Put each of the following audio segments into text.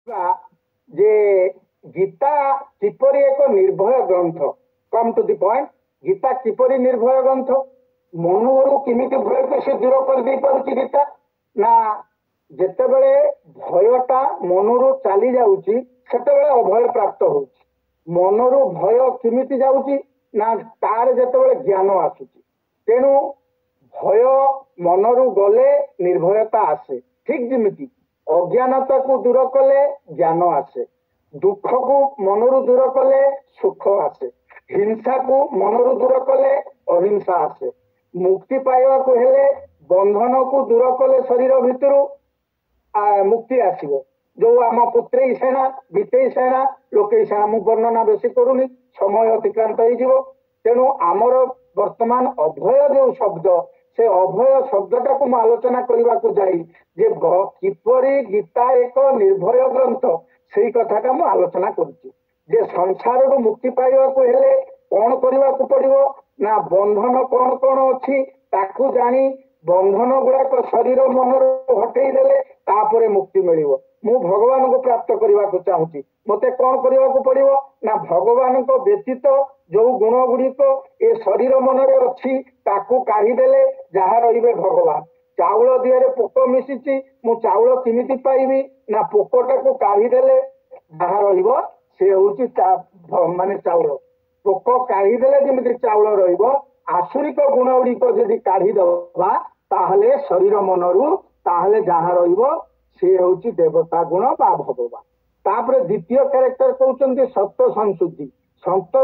ଯେ ଗୀତା କିପରି ଏକ ନିର୍ଭୟ ଗ୍ରନ୍ଥ। Come to the point, Gita କିପରି ନିର୍ଭୟ ଗ୍ରନ୍ଥ? ମନରୁ କେମିତି ଭୟକୁ ସେ ଦୂର କରିଦେଇ ପାରୁଛି ଗୀତା? ନା ଯେତେବେଳେ ଭୟଟା ମନରୁ ଚାଲି ଯାଉଛି ସେତେବେଳେ ଅଭୟ ପ୍ରାପ୍ତ ହଉଛି। ମନରୁ ଭୟ କେମିତି ଯାଉଛି? ନା ତାର ଯେତେବେଳେ ଜ୍ଞାନ ଆସୁଛି। ତେଣୁ ଭୟ ମନରୁ ଗଲେ ନିର୍ଭୟତା ଆସେ। ଠିକ ଯେମିତି ଅଜ୍ଞାନତାକୁ ଦୂର କଲେ ଜ୍ଞାନ ଆସେ, ଦୁଃଖକୁ ମନରୁ ଦୂର କଲେ ସୁଖ ଆସେ, ହିଂସାକୁ ମନରୁ ଦୂର କଲେ ଅହିଂସା ଆସେ। ମୁକ୍ତି ପାଇବାକୁ ହେଲେ ବନ୍ଧନକୁ ଦୂର କଲେ ଶରୀର ଭିତରୁ ମୁକ୍ତି ଆସିବ। ଯୋଉ ଆମ ପୁତ୍ରେଇ ସେଣା ବିତେଇ ସେଣା ଲୋକେଇ ସେଣା, ମୁଁ ବର୍ଣ୍ଣନା ବେଶୀ କରୁନି, ସମୟ ଅତିକ୍ରାନ୍ତ ହେଇଯିବ। ତେଣୁ ଆମର ବର୍ତ୍ତମାନ ଅଭୟ ଯୋଉ ଶବ୍ଦ, ସେ ଅଭୟ ଶବ୍ଦଟାକୁ ମୁଁ ଆଲୋଚନା କରିବାକୁ ଯାଇ ଯେ କିପରି ଗୀତା ଏକ ନିର୍ଭୟ ଗ୍ରନ୍ଥ ସେଇ କଥାଟା ମୁଁ ଆଲୋଚନା କରୁଛି। ଯେ ସଂସାରରୁ ମୁକ୍ତି ପାଇବାକୁ ହେଲେ କଣ କରିବାକୁ ପଡିବ? ନା ବନ୍ଧନ କଣ କଣ ଅଛି ତାକୁ ଜାଣି ବନ୍ଧନ ଗୁଡାକ ଶରୀର ମନରୁ ହଟେଇ ଦେଲେ ତାପରେ ମୁକ୍ତି ମିଳିବ। ମୁଁ ଭଗବାନଙ୍କୁ ପ୍ରାପ୍ତ କରିବାକୁ ଚାହୁଁଛି, ମତେ କଣ କରିବାକୁ ପଡିବ? ନା ଭଗବାନଙ୍କ ବ୍ୟତୀତ ଯୋଉ ଗୁଣ ଗୁଡିକ ଏ ଶରୀର ମନରେ ଅଛି ତାକୁ କାଢିଦେଲେ ଯାହା ରହିବେ ଭଗବାନ। ଚାଉଳ ଦିହରେ ପୋକ ମିଶିଛି, ମୁଁ ଚାଉଳ କେମିତି ପାଇବି? ନା ପୋକଟାକୁ କାଢିଦେଲେ ଯାହା ରହିବ ସେ ହଉଛି ମାନେ ଚାଉଳ। ପୋକ କାଢିଦେଲେ ଯେମିତି ଚାଉଳ ରହିବ, ଆସୁରିକ ଗୁଣ ଗୁଡିକ ଯଦି କାଢିଦବା ତାହେଲେ ଶରୀର ମନରୁ, ତାହେଲେ ଯାହା ରହିବ ସେ ହଉଛି ଦେବତା ଗୁଣ ବା ଭଗବାନ। ତାପରେ ଦ୍ୱିତୀୟ କ୍ୟାରେକ୍ଟର କହୁଛନ୍ତି ସତ୍ୟ ସଂଶୁଦ୍ଧି। ସତ୍ୟ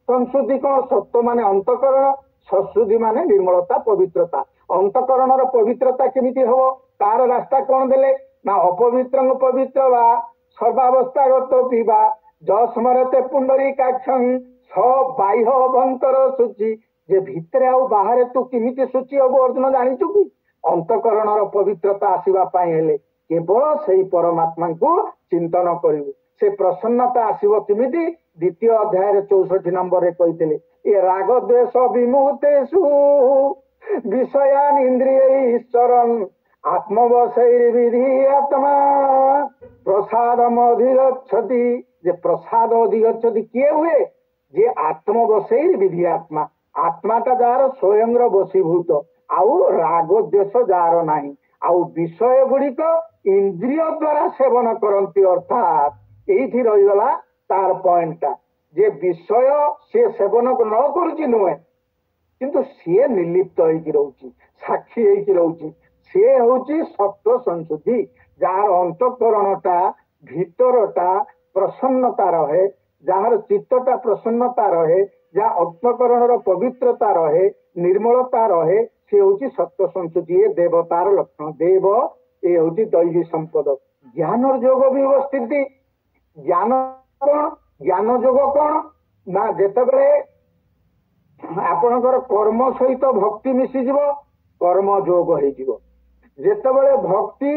ସଂଶୁଦ୍ଧି କଣ? ସତ୍ୟ ମାନେ ଅନ୍ତଃକରଣ, ସଂଶୁଦ୍ଧି ମାନେ ନିର୍ମଳତା ପବିତ୍ରତା। ଅନ୍ତଃକରଣର ପବିତ୍ରତା କେମିତି ହବ? ତାର ରାସ୍ତା କଣ ଦେଲେ? ନା ଅପବିତ୍ରଙ୍କ ପବିତ୍ର ବା ସର୍ବାବସ୍ଥାଗତ ପିବା ଯସ୍ମରତେ ପୁଣ୍ଡରୀ କାକ୍ଷଂ ସ ବାହ୍ୟ ଅଭ୍ୟନ୍ତର ଶୁଚି। ଯେ ଭିତରେ ଆଉ ବାହାରେ ତୁ କେମିତି ଶୁଚି ହବୁ ଅର୍ଜୁନ ଜାଣିଛୁ କି? ଅନ୍ତଃକରଣର ପବିତ୍ରତା ଆସିବା ପାଇଁ ହେଲେ କେବଳ ସେଇ ପରମାତ୍ମାଙ୍କୁ ଚିନ୍ତନ କରିବୁ। ସେ ପ୍ରସନ୍ନତା ଆସିବ କେମିତି? ଦ୍ୱିତୀୟ ଅଧ୍ୟାୟରେ 64 ନମ୍ବରରେ କହିଥିଲେ, ଏ ରାଗ ଦ୍ୱେଷ ବିମୁକ୍ତେଷୁ ବିଷୟାନ୍ ଇନ୍ଦ୍ରିୟୈଶ୍ଚରନ୍ ଆତ୍ମବଶୈର୍ବିଧି ଆତ୍ମା ପ୍ରସାଦମ୍ ଅଧିଗଚ୍ଛତି। ଯେ ପ୍ରସାଦ ଅଧିଗଚ୍ଛତି କିଏ ହୁଏ? ଯେ ଆତ୍ମବଶୈର୍ ବିଧି ଆତ୍ମା। ଆତ୍ମାଟା ଯାହାର ସ୍ୱୟଂର ବଶୀଭୂତ, ଆଉ ରାଗ ଦ୍ୱେଷ ଯାହାର ନାହିଁ, ଆଉ ବିଷୟ ଗୁଡିକ ଇନ୍ଦ୍ରିୟ ଦ୍ଵାରା ସେବନ କରନ୍ତି। ଅର୍ଥାତ୍ ଏଇଠି ରହିଗଲା ତାର ପଏଣ୍ଟଟା, ଯେ ବିଷୟ ସିଏ ସେବନ ନ କରୁଛି ନୁହେଁ, କିନ୍ତୁ ସିଏ ନିର୍ଲିପ୍ତ ହେଇକି ରହୁଛି, ସାକ୍ଷୀ ହେଇକି ରହୁଛି। ସିଏ ହଉଛି ସତ୍ୟ ସଂଶୁଦ୍ଧି, ଯାହାର ଅନ୍ତଃକରଣଟା ଭିତରଟା ପ୍ରସନ୍ନତା ରହେ, ଯାହାର ଚିତ୍ତଟା ପ୍ରସନ୍ନତା ରହେ, ଯାହା ଅନ୍ତଃକରଣର ପବିତ୍ରତା ରହେ, ନିର୍ମଳତା ରହେ, ସେ ହଉଛି ସତ୍ୟ ସଂଶୁଦ୍ଧି। ଏ ଦେବତାର ଲକ୍ଷଣ। ଦେବ ଏ ହଉଛି ଦୈବୀ ସମ୍ପଦ। ଜ୍ଞାନର ଯୋଗ ବ୍ୟବସ୍ଥିତି। ଜ୍ଞାନ କଣ? ଜ୍ଞାନ ଯୋଗ କଣ? ନା ଯେତେବେଳେ ଆପଣଙ୍କର କର୍ମ ସହିତ ଭକ୍ତି ମିଶିଯିବ କର୍ମ ଯୋଗ ହେଇଯିବ। ଯେତେବେଳେ ଭକ୍ତି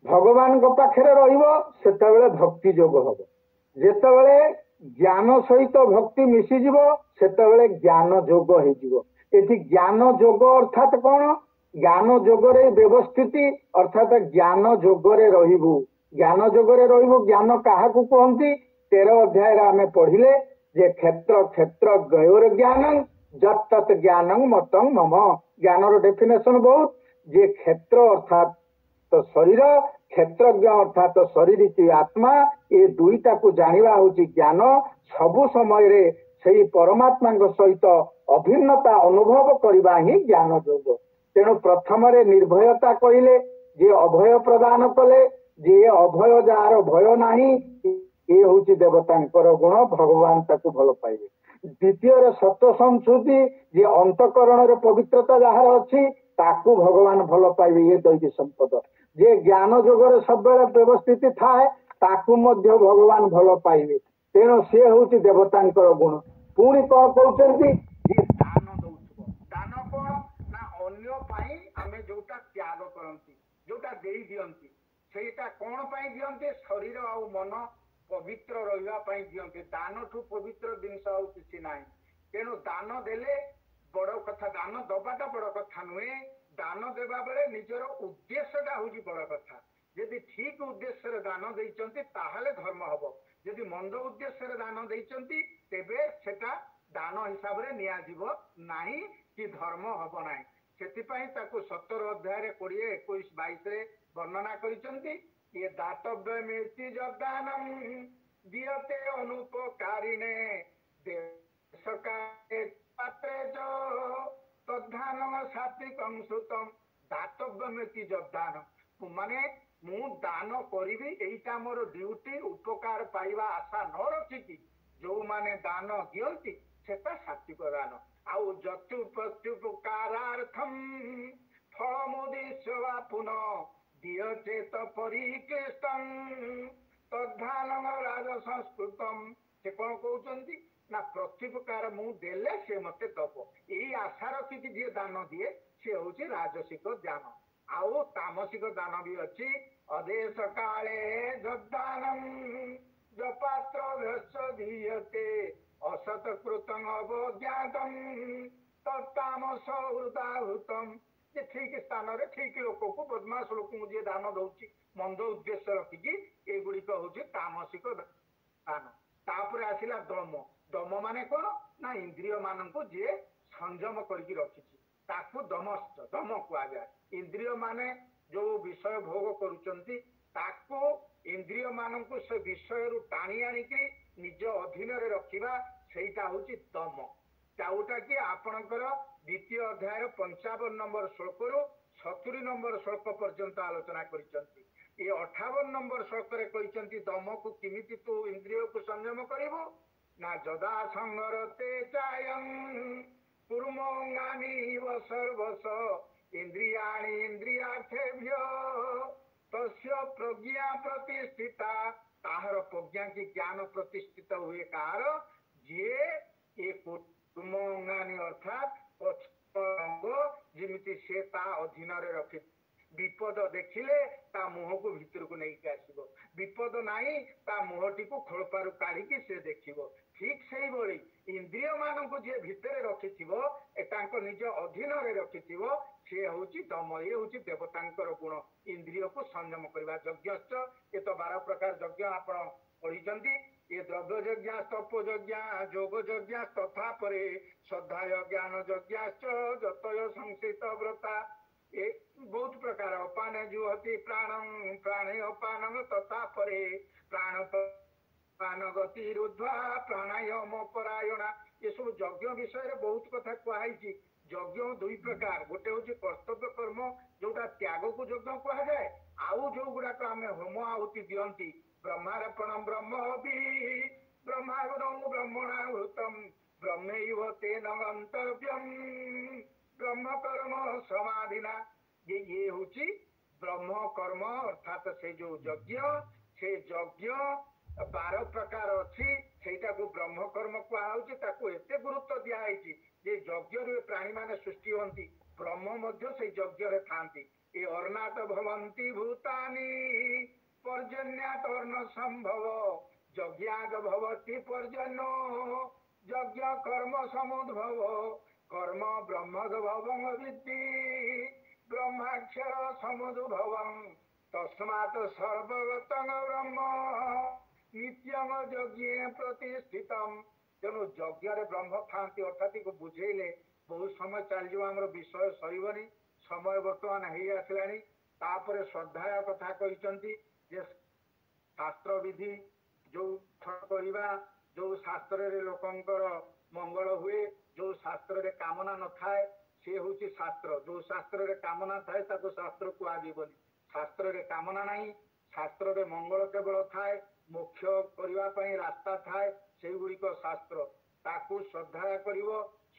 ଭଗବାନଙ୍କ ପାଖରେ ରହିବ ସେତେବେଳେ ଭକ୍ତି ଯୋଗ ହବ। ଯେତେବେଳେ ଜ୍ଞାନ ସହିତ ଭକ୍ତି ମିଶିଯିବ ସେତେବେଳେ ଜ୍ଞାନ ଯୋଗ ହେଇଯିବ। ଏଠି ଜ୍ଞାନ ଯୋଗ ଅର୍ଥାତ୍ କଣ? ଜ୍ଞାନ ଯୋଗରେ ବ୍ୟବସ୍ଥିତି, ଅର୍ଥାତ୍ ଜ୍ଞାନ ଯୋଗରେ ରହିବୁ। ଜ୍ଞାନ ଯୋଗରେ ରହିବୁ। ଜ୍ଞାନ କାହାକୁ କୁହନ୍ତି? 13 ଅଧ୍ୟାୟରେ ଆମେ ପଢିଲେ ଯେ କ୍ଷେତ୍ର କ୍ଷେତ୍ର ଗୟୋର ଜ୍ଞାନଂ ଯତ୍ତତ୍ ଜ୍ଞାନଂ ମତଂ ମମ। ଜ୍ଞାନର ଡେଫିନେସନ ବହୁତ, ଯେ କ୍ଷେତ୍ର ଅର୍ଥାତ୍ ତ ଶରୀର, କ୍ଷେତ୍ରଜ୍ଞ ଅର୍ଥାତ୍ ଶରୀରିକି ଆତ୍ମା, ଏ ଦୁଇଟାକୁ ଜାଣିବା ହଉଛି ଜ୍ଞାନ। ସବୁ ସମୟରେ ସେଇ ପରମାତ୍ମାଙ୍କ ସହିତ ଅଭିନ୍ନତା ଅନୁଭବ କରିବା ହିଁ ଜ୍ଞାନ ଯୋଗ। ତେଣୁ ପ୍ରଥମରେ ନିର୍ଭୟତା କହିଲେ, ଯିଏ ଅଭୟ ପ୍ରଦାନ କଲେ, ଯିଏ ଅଭୟ ଯାହାର ଭୟ ନାହିଁ, ଏ ହଉଛି ଦେବତାଙ୍କର ଗୁଣ, ଭଗବାନ ତାକୁ ଭଲ ପାଇବେ। ଦ୍ୱିତୀୟରେ ସତ୍ୟ ସଂଶୁଦ୍ଧି, ଯିଏ ଅନ୍ତଃକରଣରେ ପବିତ୍ରତା ଯାହାର ଅଛି ତାକୁ ଭଗବାନ ଭଲ ପାଇବେ, ଇଏ ଦୈବୀ ସମ୍ପଦ। ଯିଏ ଜ୍ଞାନ ଯୋଗରେ ସବୁବେଳେ ବ୍ୟବସ୍ଥିତି ଥାଏ ତାକୁ ମଧ୍ୟ ଭଗବାନ ଭଲ ପାଇବେ। ତେଣୁ ସିଏ ହଉଛି ଦେବତାଙ୍କର ଗୁଣ। ପୁଣି କଣ କହୁଛନ୍ତି? ଯିଏ ଦାନ ଦଉଥିବ। ଦାନ କଣ? ନା ଅନ୍ୟ ପାଇଁ ଆମେ ଯୋଉଟା ତ୍ୟାଗ କରନ୍ତି, ଯୋଉଟା ଦେଇ ଦିଅନ୍ତି, ସେଇଟା କଣ ପାଇଁ ଦିଅନ୍ତି? ଶରୀର ଆଉ ମନ ପବିତ୍ର ରହିବା ପାଇଁ ଦିଅନ୍ତି। ଦାନଠୁ ପବିତ୍ର ଜିନିଷ ଆଉ କିଛି ନାହିଁ। ତେଣୁ ଦାନ ଦେଲେ ବଡ କଥା, ଦାନ ଦବାଟା ବଡ କଥା ନୁହେଁ। ଦାନ ଦେବା ବେଳେ ନିଜର ଉଦ୍ଦେଶ୍ୟଟା ହଉଛି ବଡ କଥା। যদি ঠিক ଉଦ୍ଦେଶ୍ୟରେ ଦାନ ଦେଇଛନ୍ତି ତାହେଲେ ଧର୍ମ ହବ, ଯଦି ମନ୍ଦ ଉଦ୍ଦେଶ୍ୟରେ ଦାନ ଦେଇଛନ୍ତି ତେବେ ସେଟା ଦାନ ହିସାବରେ ନିଆଯିବ ନାହିଁ କି ଧର୍ମ ହବ ନାହିଁ। ସେଥିପାଇଁ ତାକୁ 17 ଅଧ୍ୟାୟରେ 20, 21, 22ରେ ବର୍ଣ୍ଣନା କରିଛନ୍ତି। ଇଏ ଦାତବ୍ୟମେତି ଯଦାନଂ ଦିୟତେ ଅନୁପକାରିଣେ ଦେଶକାଳେ ପାତ୍ରେ ଚ ତଦ୍ଧାନଂ ସାତ୍ବିକଂ ସୁତଂ। ଦାତବ୍ୟମେତି ଯଦାନ ମାନେ ମୁଁ ଦାନ କରିବି, ଏଇଟା ମୋର ଡ୍ୟୁଟି, ଉପକାର ପାଇବା ଆଶା ନ ରଖିକି ଯୋଉମାନେ ଦାନ ଦିଅନ୍ତି ସେଟା ସାତ୍ବିକ ଦାନ। ଆଉ ଯତ୍ୟୁପତ୍ୟୁପକାରାର୍ଥଂ ଫଳମୁଦିଶ୍ୟ ବା ପୁନଃ ଦିୟଚେତ ପରିକ୍ଲିଷ୍ଟଂ ତଦ୍ଧାନଂ ରାଜସଂସ୍କୃତଂ। ସେ କଣ କହୁଛନ୍ତି ନା ପ୍ରତ୍ୟୁପକାର ମୁଁ ଦେଲେ ସେ ମତେ ଦବ, ଏଇ ଆଶା ରଖିକି ଯିଏ ଦାନ ଦିଏ ସେ ହଉଛି ରାଜସିକ ଦାନ। ଆଉ ତାମସିକ ଦାନ ବି ଅଛି। ଅଦେଶ କାଳେ ଯଦାନଂ ଯପାତ୍ର ଭ୍ୟସ୍ୟ ଦୀୟତେ ଅସତକୃତଂ ଅବଜ୍ଞାତଂ ତତ୍ତାମସ ହୃଦାହୃତଂ। ଯେ ଠିକ ସ୍ଥାନରେ ଠିକ ଲୋକକୁ, ବଦମାସ ଲୋକଙ୍କୁ ଯିଏ ଦାନ ଦଉଛି ମନ୍ଦ ଉଦ୍ଦେଶ୍ୟ ରଖିକି, ଏଗୁଡିକ ହଉଛି ତାମସିକ ଦାନ। ତାପରେ ଆସିଲା ଦମ। ଦମ ମାନେ କଣ ନା ଇନ୍ଦ୍ରିୟ ମାନଙ୍କୁ ଯିଏ ସଂଯମ କରିକି ରଖିଛି ତାକୁ ଦମ କୁହାଯାଏ। ଇନ୍ଦ୍ରିୟ ମାନେ ଯୋଉ ବିଷୟ ଭୋଗ କରୁଛନ୍ତି ତାକୁ ଇନ୍ଦ୍ରିୟ ମାନଙ୍କୁ ସେ ବିଷୟରୁ ଟାଣି ଆଣିକି ନିଜ ଅଧୀନରେ ରଖିବା, ସେଇଟା ହଉଛି ଦମ। ଯୋଉଟା କି ଆପଣଙ୍କର 2ୟ ଅଧ୍ୟାୟର 55 ନମ୍ବର ଶ୍ଲୋକରୁ 70 ନମ୍ବର ଶ୍ଲୋକ ପର୍ଯ୍ୟନ୍ତ ଆଲୋଚନା କରିଛନ୍ତି। ଏ 58 ନମ୍ବର ଶ୍ଲୋକରେ କହିଛନ୍ତି ଦମକୁ କେମିତି ତୁ ଇନ୍ଦ୍ରିୟକୁ ସଂଯମ କରିବୁ ନା ଯଦା ସଂଗରତେ ଚାୟଂ କୁର୍ମଙ୍ଗାନି ସର୍ବସ ଇନ୍ଦ୍ରିୟାଣି ଇନ୍ଦ୍ରିୟାର୍ଥେଭ୍ୟ ତସ୍ୟ ପ୍ରଜ୍ଞା ପ୍ରତିଷ୍ଠିତା। ତାହାର ପ୍ରଜ୍ଞା କି ଜ୍ଞାନ ପ୍ରତିଷ୍ଠିତ ହୁଏ କାହାର, ଯିଏ ଏ କୁର୍ମଙ୍ଗାନି ଅର୍ଥାତ ଅଙ୍ଗ ଯେମିତି ସେ ତା ଅଧୀନରେ ରଖି, ବିପଦ ଦେଖିଲେ ତା ମୁହଁକୁ ଭିତରକୁ ନେଇକି ଆସିବ, ବିପଦ ନାହିଁ ତା ମୁହଁଟିକୁ ଖୋଳପାରୁ କାଢିକି ସେ ଦେଖିବ। ଠିକ ସେଇଭଳି ଇନ୍ଦ୍ରିୟ ମାନଙ୍କୁ ଯିଏ ଭିତରେ ରଖିଥିବ, ତାଙ୍କ ନିଜ ଅଧୀନରେ ରଖିଥିବ, ସେ ହଉଛି ଦମ। ଏ ହଉଛି ଦେବତାଙ୍କର ଗୁଣ, ଇନ୍ଦ୍ରିୟକୁ ସଂଯମ କରିବା। ଯଜ୍ଞଶ୍ଚ, ଏ ତ 12 ପ୍ରକାର ଯଜ୍ଞ ଆପଣ ପଢିଛନ୍ତି। ଏ ଦ୍ରବ୍ୟ ଯଜ୍ଞା, ତପ ଯଜ୍ଞା, ଯୋଗ ଯଜ୍ଞା, ତଥା ପରେ ଶ୍ରଦ୍ଧାୟ ଜ୍ଞାନ ଯଜ୍ଞାଶ୍ଚ ଯତୟ ସଂସିତ ବ୍ରତା। ଏ ବହୁତ ପ୍ରକାର। ଅପାନେ ଜୁହତି ପ୍ରାଣଂ ପ୍ରାଣେ ଅପାନଂ ତଥା ପରେ ପ୍ରାଣ ପାନ ଗତି ରୁଦ୍ଧ୍ୱା ପ୍ରାଣାୟାମ ପରାୟଣା। ଏସବୁ ଯଜ୍ଞ ବିଷୟରେ ବହୁତ କଥା କୁହାଯାଇଛି। ଯଜ୍ଞ 2 ପ୍ରକାର, ଗୋଟେ ହଉଛି କର୍ତ୍ତବ୍ୟ କର୍ମ ଯୋଉଟା ତ୍ୟାଗକୁ ଯଜ୍ଞ କୁହାଯାଏ, ଆଉ ଯୋଉ ଗୁଡାକ ଆମେ ହୋମ ଆହୁତି ଦିଅନ୍ତି ବ୍ରହ୍ମାର୍ପଣଂ ବ୍ରହ୍ମବି ବ୍ରହ୍ମାଗୁଣଂ ବ୍ରହ୍ମଣାହୃତଂ ବ୍ରହ୍ମୈବ ତେନ ଗନ୍ତବ୍ୟଂ ବ୍ରହ୍ମ କର୍ମ ସମାଧିନା। ଇଏ ହଉଛି ବ୍ରହ୍ମ କର୍ମ, ଅର୍ଥାତ ସେ ଯୋଉ ଯଜ୍ଞ, ସେ ଯଜ୍ଞ 12 ପ୍ରକାର ଅଛି, ସେଇଟାକୁ ବ୍ରହ୍ମ କର୍ମ କୁହାହଉଛି। ତାକୁ ଏତେ ଗୁରୁତ୍ୱ ଦିଆଯାଇଛି ଯେ ଯଜ୍ଞରୁ ପ୍ରାଣୀ ମାନେ ସୃଷ୍ଟି ହୁଅନ୍ତି, ବ୍ରହ୍ମ ମଧ୍ୟ ସେଇ ଯଜ୍ଞରେ ଥାନ୍ତି। ଏ ଅର୍ଣ୍ଣାତ ଭବନ୍ତି ଭୂତାନି ପର୍ଜନ୍ୟାତ ଅର୍ଣ୍ଣ ସମ୍ଭବ ଯଜ୍ଞାଦ ଭବତି ପର୍ଜନ୍ୟ ଯଜ୍ଞ କର୍ମ ସମୁଦ୍ଭବ କର୍ମ ବ୍ରହ୍ମୋଦ୍ଭବଂ ବିଦ୍ଧି ବ୍ରହ୍ମାକ୍ଷର ସମୁଦ୍ଭବଂ ତସ୍ମାତ୍ ସର୍ବଗତଂ ବ୍ରହ୍ମ ନିତ୍ୟଂ ଯଜ୍ଞେ ପ୍ରତିଷ୍ଠିତଂ। ତେଣୁ ଯଜ୍ଞରେ ବ୍ରହ୍ମ ଥାନ୍ତି, ଅର୍ଥାତ୍ ବୁଝେଇଲେ ବହୁତ ସମୟ ଚାଲିଯିବ, ଆମର ବିଷୟ ସରିବନି, ସମୟ ବର୍ତ୍ତମାନ ହେଇ ଆସିଲାଣି। ତାପରେ ଶ୍ରଦ୍ଧାୟ କଥା କହିଛନ୍ତି ଯେ ଶାସ୍ତ୍ର ବିଧି ଯୋଉ କରିବା, ଯୋଉ ଶାସ୍ତ୍ରରେ ଲୋକଙ୍କର ମଙ୍ଗଳ ହୁଏ, ଯୋଉ ଶାସ୍ତ୍ରରେ କାମନା ନଥାଏ ସେ ହଉଛି ଶାସ୍ତ୍ର। ଯୋଉ ଶାସ୍ତ୍ରରେ କାମନା ଥାଏ ତାକୁ ଶାସ୍ତ୍ର କୁହାଯିବନି। ଶାସ୍ତ୍ରରେ କାମନା ନାହିଁ, ଶାସ୍ତ୍ରରେ ମଙ୍ଗଳ କେବଳ ଥାଏ, ମୋକ୍ଷ କରିବା ପାଇଁ ରାସ୍ତା ଥାଏ, ସେଇଗୁଡିକ ଶାସ୍ତ୍ର। ତାକୁ ଶ୍ରଦ୍ଧା କରିବ,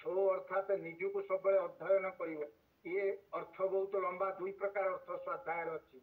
ସୋ ଅର୍ଥାତ ନିଜକୁ ସବୁବେଳେ ଅଧ୍ୟୟନ କରିବ। ଇଏ ଅର୍ଥ ବହୁତ ଲମ୍ବା, 2 ପ୍ରକାର ଅର୍ଥ ଶ୍ରଦ୍ଧାରେ ଅଛି।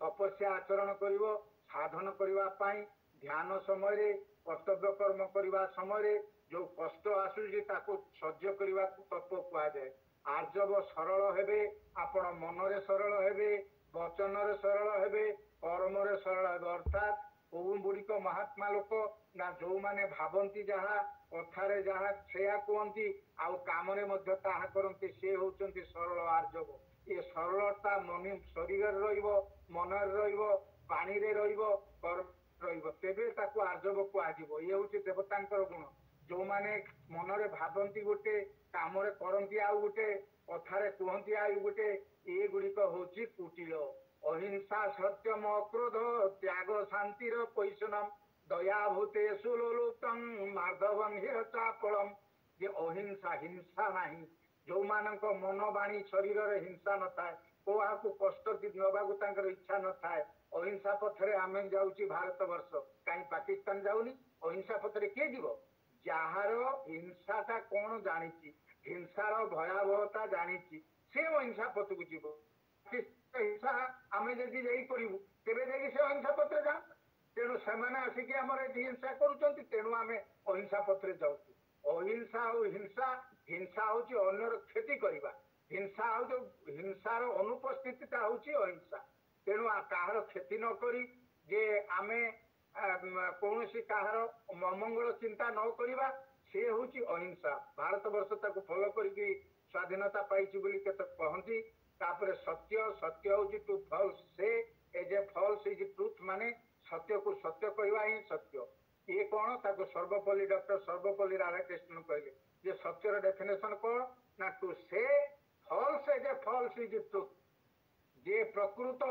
ତପସ୍ୟା ଆଚରଣ କରିବ ସାଧନ କରିବା ପାଇଁ, ଧ୍ୟାନ ସମୟରେ, କର୍ତ୍ତବ୍ୟ କର୍ମ କରିବା ସମୟରେ ଯୋଉ କଷ୍ଟ ଆସୁଛି ତାକୁ ସହ୍ୟ କରିବାକୁ ତପ କୁହାଯାଏ। ଆର୍ଜବ ସରଳ ହେବେ, ଆପଣ ମନରେ ସରଳ ହେବେ, ବଚନରେ ସରଳ ହେବେ, କର୍ମରେ ସରଳ ହେବେ। ଅର୍ଥାତ କୋଉ ଗୁଡିକ ମହାତ୍ମା ଲୋକ ନା ଯୋଉମାନେ ଭାବନ୍ତି ଯାହା, କଥାରେ ଯାହା ସେୟା କୁହନ୍ତି, ଆଉ କାମରେ ମଧ୍ୟ ତାହା କରନ୍ତି, ସେ ହଉଛନ୍ତି ସରଳ ଆର୍ଜବ। ये सरलता मन शरीर मन पानी तेबे ताको आर्जव कहुव ये हूँ देवता गुण जो माने मनरे भावती गोटे काम करती आउ गोटे कथार कहती आउ गोटे ये गुड़िक हूँ कुटिल अहिंसा सत्यम अक्रोध त्याग शांतिर पैसनम दया भूतेषु लोलुप्तं माधवं चापलम जे अहिंसा हिंसा नहीं जो मानक मन बाणी शरीर हिंसा न थाए को कष्ट नवाक इच्छा न थाए अहिंसा पथरे आम जाऊँ भारत वर्ष कहीं पाकिस्तान जाऊनी अहिंसा पथरे किए जीव जार हिंसाटा कौन जानी हिंसार भयावहता जानी से अहिंसा पथक जीव हिंसा आम जदि जाइरू तेरे जाकि से अहिंसा पथरे जा तेणु से आसिक आम हिंसा करुँच तेणु आम अहिंसा पथरे जाऊँ अहिंसा और हिंसा हिंसा हूँ अन्यर क्षति करवा हिंसा हूँ हिंसार अनुपस्थितिटा हूँ अहिंसा तेणु कहार क्षति न करी जे आम कौन कहार अमंगल चिंता न करवा से हूँ अहिंसा भारत वर्ष ताको फॉलो करके स्वाधीनता पाई कहती तापर सत्य सत्य हूँ टू फॉल्स से as a false is truth माने सत्य को सत्य कहवा ही सत्य ये कौन ताको सर्वपल्ली डॉक्टर सर्वपल्ली राधाकृष्णन कहले जे सत्यर डेफिनेशन कौन ना to say false as a false is truth जे प्रकृत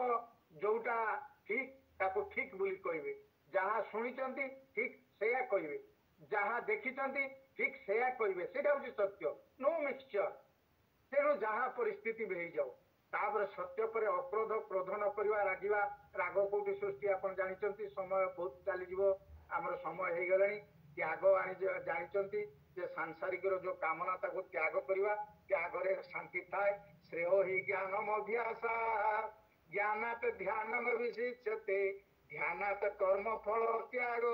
जोटा ठीक ताको ठीक बोली कहबे जहाँ शुणिचंती ठीक सेया कहबे जहाँ देखिचंती ठीक सेया कहबे सेटा हूँ सत्य नो मिक्सचर तेणु जहाँ परिस्थिति भी जाओ तापर सत्य पर अक्रोध क्रोध न करवा रागिवा राग कोटि सृष्टि आप जानते समय बहुत चलीज आमर समय हो गला त्याग आनी जानते जे सांसारिक जो कामना ताको त्याग करवा त्याग शांति थाए श्रेय ही ज्ञानम अभ्यास ज्ञानात ध्यानम विशिष्यते ध्यानात कर्म फल त्याग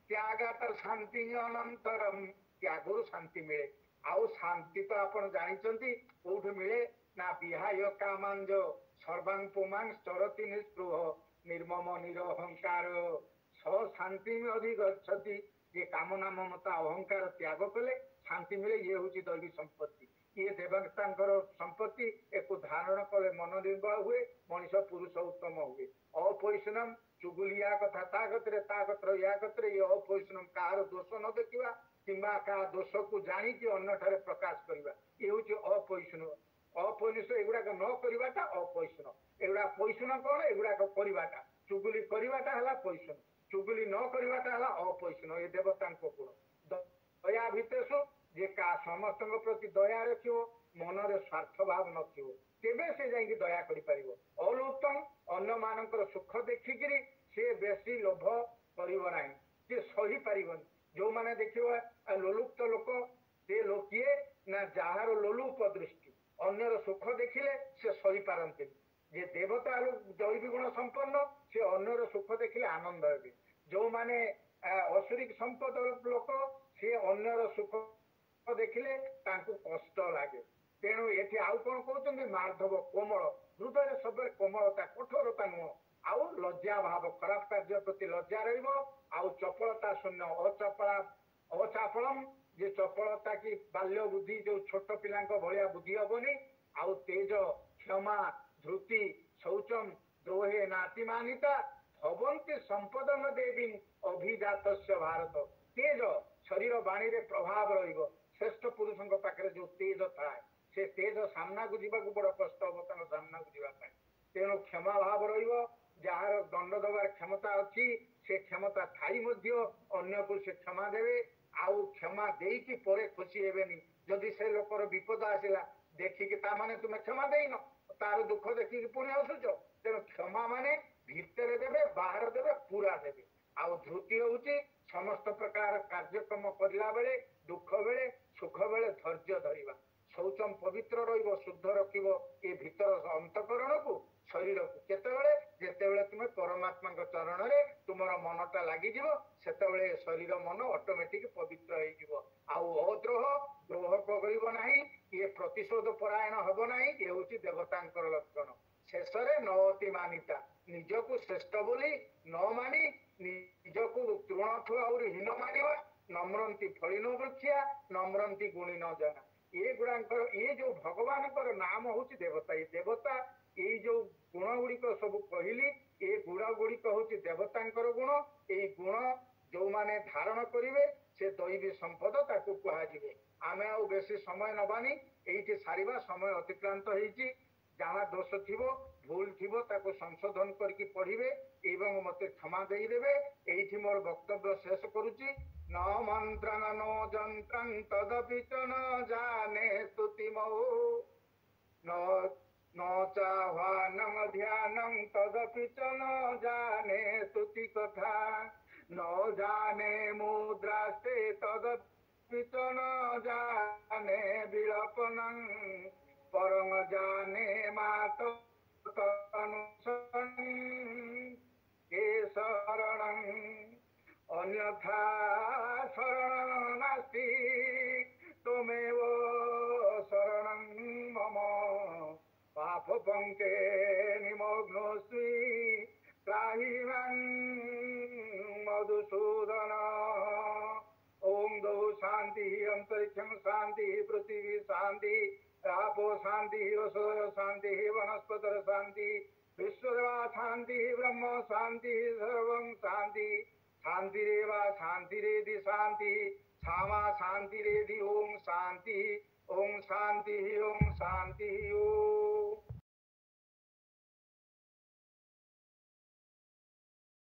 त्यागात शांति अनंतरम त्यागरु शांति मिले आउ शांति तो आपण जानते कौट मिले ना विहाय कामांज सर्वांग पुमांग चरती निस्पृह निर्मम निरअहंकार स शांति में अधिक गच्छति ये कामना ममता अहंकार त्याग कले शांति मिले ये हूँ दैवी संपत्ति ये देवता संपत्ति एक धारण कले मन निर्मल हुए मनीष पुरुष उत्तम हुए अपरिश्रम चुगुलिया कथा ताकतर या कतरे ये अपरिश्रम कहार दोष न देखा किंबा का दोष को जाणी अन्य प्रकाश करवा ये हूँ अपरिश्रम अपरिश्रम एगुड़ाक न करवाटा अपरिश्रम एगुड़ा परिश्रम कौन एगुड़ाक करवाटा चुगुली करवाटा है परिश्रम चुगुली न करवाटा है अपरिश्रम ये देवता गुण दया भितेषु जे का समस्त प्रति दया रखियो मन रे स्वार्थ भाव नथियो तेबे से जाइए दया करि परिबो अलुत्तम अन्य मानकर सुख देखिकरी से बेसी लोभ करिवो नाही जे सही परिबन जो माने देखियो लोलुप्त लोक से लोकिए ना जहार लोलुप दृष्टि अन्यर सुख देखिले से सही पारती जे देवता दैवी गुण संपन्न से अन्यर सुख देखिले आनंद हे जो माने असुरिक संपद लोक से अन्यर सुख देखिले तांको कष्ट लागे तेणु ये आउ कौन कहते मार्धव कोमल हृदय सब कोमलता कठोरता नुह आउ लज्जा भाव खराब कार्य प्रति लज्जा रहा चपलता शून्य अचापलम जे चपलता की बाल्य बुद्धि जो छोट पिला भाया बुद्धि हेनी आउ तेज क्षमा धृति शौचम द्रोहे नातिमानिता भवंती संपदम देवी अभिजात भारत तेज शरीर बाणी रे प्रभाव रहिबो श्रेष्ठ पुरुषों पाखे जो तेज थाए से तेज सामना को जीवा बड़ कष्ट हम सामना को जीवाई तेणु क्षमा भाव जार दंड दबार क्षमता अच्छी से क्षमता थाई अन्य को से क्षमा देवे आउ क्षमा देकी परे खुशी हेबेनी जदि से लोकर विपद आसला देखिकी ताने तुम्हें क्षमा देन तार दुख देखिकी पुणी आसुच तेणु क्षमा माने भितर देवे बाहर देवे पूरा देवे आउ धृति हूँ समस्त प्रकार कार्यक्रम करला बेले दुख बेले सुख बेले धैर्य धरिबा शौचम पवित्र रहिबो शुद्ध रखिबो ए भीतर अंतकरण को शरीर को केतेबेले जेतेबेले तुमे परमात्मा चरण रे तुमर मनटा लागि जिवो सेतेबेले शरीर मन ऑटोमेटिक पवित्र होई जिवो आउ अद्रोह द्रोह करिबो नाही ये प्रतिशोध परायण हबो नाही ये होची देवतांकर लक्षण शेषरे नवति मानिता निजको श्रेष्ठ बोली न मानी निजको तृणठु और हीन मानिबा नम्रंती फलिनो वृक्षा नम्रंती गुणी न जाना ये गुड़ाकर ये जो भगवान नाम हूँ देवता ये देवता ये जो गुण गुड़िक सब कहली ये गुण गुड़िक हूँ देवता गुण ये गुण जो माने धारण करेंगे से दैवी संपद ताकू कहुए आम आ बेसी समय नबानी ये सारिबा समय अतिक्रांत होती जहाँ दोष थी भूल थी संशोधन करके पढ़े एवं मत क्षमा देदेवे ये मोर वक्तव्य शेष करुच्ची न मंत्रं नो जंत्रं तदपि च न जाने स्तुतिमौ न न चाह्वानं ध्यानं तदपि च न जाने स्तुति कथा न जाने मुद्रास्ते तदपि च न जाने विलपनं परं जाने मातो तनुसन् के शरणं अन्यथा शरणं नास्ति त्वमेव शरणं मम पाप पंके निमग्नोऽस्मि त्राहि मां मधुसूदन ओम दौ शांति अंतरिक्षं शांति पृथ्वी शांति आपो शांति रसो शांति वनस्पतर शांति विश्वदेवा शांति ब्रह्म शांति सर्वं शांति शांतिरेवा शांतिरेधि शांति क्षमा शांतिरेधि ओम शांति ओम शांति ओम शांति ओम